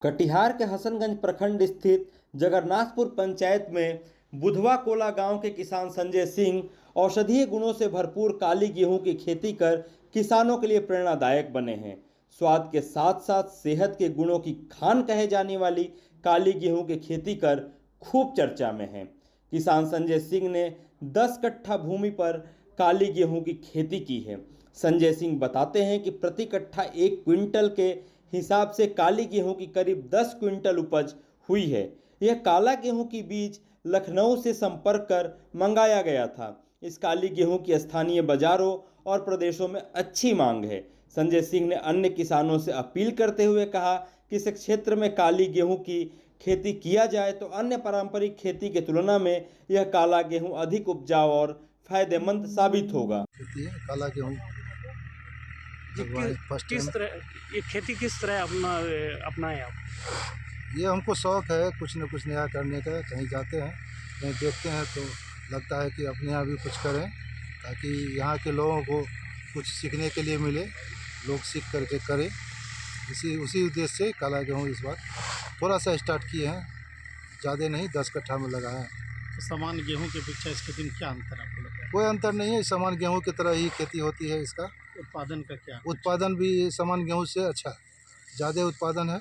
कटिहार के हसनगंज प्रखंड स्थित जगन्नाथपुर पंचायत में बुधवा कोला गांव के किसान संजय सिंह औषधीय गुणों से भरपूर काली गेहूं की खेती कर किसानों के लिए प्रेरणादायक बने हैं। स्वाद के साथ साथ सेहत के गुणों की खान कहे जाने वाली काली गेहूं की खेती कर खूब चर्चा में है। किसान संजय सिंह ने 10 कट्ठा भूमि पर काली गेहूं की खेती की है। संजय सिंह बताते हैं कि प्रति कट्ठा 1 क्विंटल के हिसाब से काली गेहूं की करीब 10 क्विंटल उपज हुई है। यह काला गेहूं की बीज लखनऊ से संपर्क कर मंगाया गया था। इस काली गेहूं की स्थानीय बाजारों और प्रदेशों में अच्छी मांग है। संजय सिंह ने अन्य किसानों से अपील करते हुए कहा कि इस क्षेत्र में काली गेहूं की खेती किया जाए तो अन्य पारंपरिक खेती की तुलना में यह काला गेहूं अधिक उपजाऊ और फायदेमंद साबित होगा। काला गेहूं किस तरह ये खेती किस तरह अपनाए आप? ये हमको शौक है कुछ न कुछ नया करने का। कहीं जाते हैं कहीं देखते हैं तो लगता है कि अपने यहाँ भी कुछ करें ताकि यहाँ के लोगों को कुछ सीखने के लिए मिले, लोग सीख करके करें। उसी उद्देश्य से काला गेहूँ इस बार थोड़ा सा स्टार्ट किए हैं, ज़्यादा नहीं 10 कट्ठा में लगाया है। तो सामान्य गेहूं के अपेक्षा इस खेती में क्या अंतर आपको लगता है? कोई अंतर नहीं है, सामान्य गेहूँ की तरह ही खेती होती है। इसका उत्पादन का क्या? उत्पादन भी सामान्य गेहूँ से अच्छा है, ज़्यादा उत्पादन है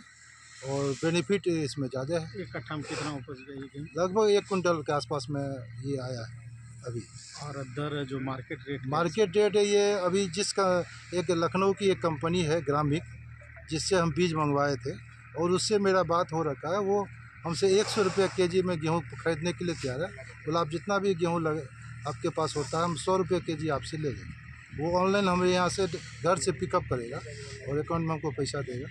और बेनिफिट इसमें ज़्यादा है। 1 कट्ठा में कितना उपज गई गेहूं? लगभग 1 कुंटल के आसपास में ये आया है अभी। और दर जो मार्केट रेट है ये अभी जिसका एक लखनऊ की एक कंपनी है ग्रामिक, जिससे हम बीज मंगवाए थे और उससे मेरा बात हो रखा है। वो हमसे 100 रुपये केजी में गेहूँ खरीदने के लिए तैयार है। बोला आप जितना भी गेहूँ लगे आपके पास होता है हम 100 रुपये केजी आपसे ले लेंगे। वो ऑनलाइन हमें यहाँ से घर से पिकअप करेगा और अकाउंट में हमको पैसा देगा।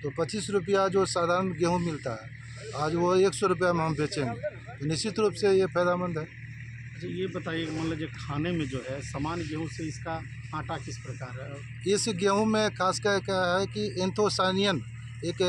तो 25 रुपया जो साधारण गेहूँ मिलता है आज वो 100 रुपया में हम बेचेंगे, तो निश्चित रूप से ये फ़ायदेमंद है। अच्छा ये बताइए मान लीजिए खाने में जो है सामान्य गेहूं से इसका आटा किस प्रकार है? इस गेहूं में खासकर क्या है कि एंथोसानियन एक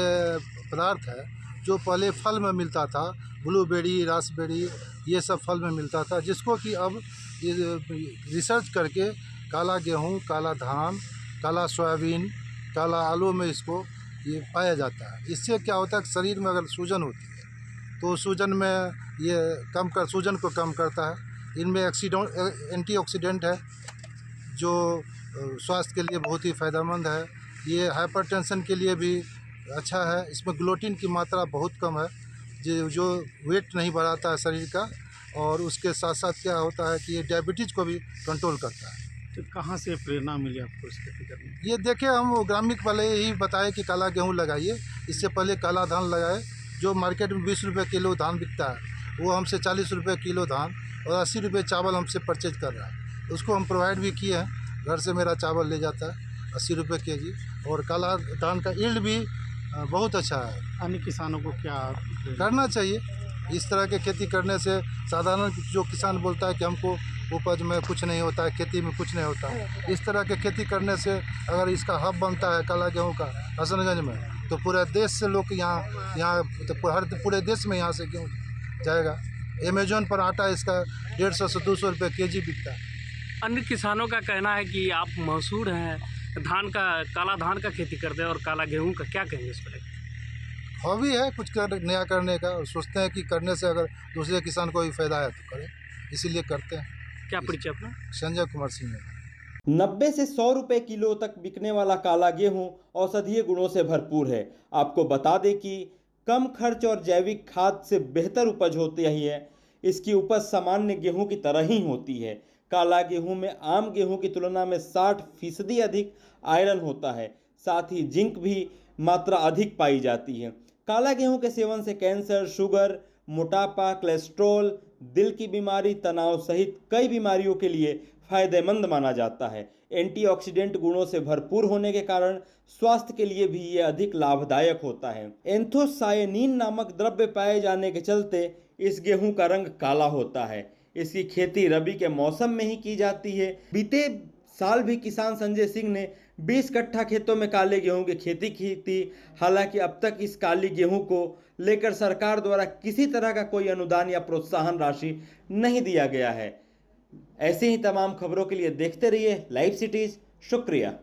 पदार्थ है जो पहले फल में मिलता था, ब्लूबेरी, रासबेरी ये सब फल में मिलता था, जिसको कि अब रिसर्च करके काला गेहूं, काला धान, काला सोयाबीन, काला आलू में इसको ये पाया जाता है। इससे क्या होता है कि शरीर में अगर सूजन होती है तो सूजन में ये सूजन को कम करता है। इनमें एंटीऑक्सीडेंट है जो स्वास्थ्य के लिए बहुत ही फ़ायदेमंद है। ये हाइपरटेंशन के लिए भी अच्छा है। इसमें ग्लूटीन की मात्रा बहुत कम है जो वेट नहीं बढ़ाता है शरीर का, और उसके साथ साथ क्या होता है कि ये डायबिटीज़ को भी कंट्रोल करता है। तो कहाँ से प्रेरणा मिली आपको इस खेती करने की? ये देखे हम ग्रामीण वाले ही बताए कि काला गेहूँ लगाइए। इससे पहले काला धान लगाए जो मार्केट में 20 रुपये किलो धान बिकता है, वो हमसे 40 रुपये किलो धान और 80 रुपये चावल हमसे परचेज कर रहा है। उसको हम प्रोवाइड भी किए हैं, घर से मेरा चावल ले जाता है 80 रुपये केजी, और काला धान का यील्ड भी बहुत अच्छा है। अन्य किसानों को क्या करना चाहिए? इस तरह के खेती करने से साधारण जो किसान बोलता है कि हमको उपज में कुछ नहीं होता है, खेती में कुछ नहीं होता है, इस तरह के खेती करने से अगर इसका हब बनता है काला गेहूँ का हसनगंज में, तो पूरे देश से लोग यहाँ तो पूरे देश में यहाँ से गेहूँ जाएगा। अमेजोन पर आटा इसका 150 से 200 रुपये केजी बिकता है। अन्य किसानों का कहना है कि आप मशहूर हैं काला धान का खेती करते हैं और काला गेहूं का, क्या कहेंगे इस पर? हॉबी है कुछ नया करने का, और सोचते हैं कि करने से अगर दूसरे किसान को भी फायदा है तो करें, इसीलिए करते हैं। क्या परिचय अपना? संजय कुमार सिंह। 90 से 100 रुपए किलो तक बिकने वाला काला गेहूं औषधीय गुणों से भरपूर है। आपको बता दें कि कम खर्च और जैविक खाद से बेहतर उपज होती है। इसकी उपज सामान्य गेहूं की तरह ही होती है। काला गेहूं में आम गेहूं की तुलना में 60% अधिक आयरन होता है, साथ ही जिंक भी मात्रा अधिक पाई जाती है। काला गेहूं के सेवन से कैंसर, शुगर, मोटापा, कोलेस्ट्रॉल, दिल की बीमारी, तनाव सहित कई बीमारियों के लिए फायदेमंद माना जाता है। एंटीऑक्सीडेंट गुणों से भरपूर होने के कारण स्वास्थ्य के लिए भी ये अधिक लाभदायक होता है। एंथोसायनिन नामक द्रव्य पाए जाने के चलते इस गेहूं का रंग काला होता है। इसकी खेती रबी के मौसम में ही की जाती है। बीते साल भी किसान संजय सिंह ने 20 कट्ठा खेतों में काले गेहूं की खेती की थी। हालांकि अब तक इस काली गेहूं को लेकर सरकार द्वारा किसी तरह का कोई अनुदान या प्रोत्साहन राशि नहीं दिया गया है। ऐसे ही तमाम खबरों के लिए देखते रहिए लाइव सिटीज। शुक्रिया।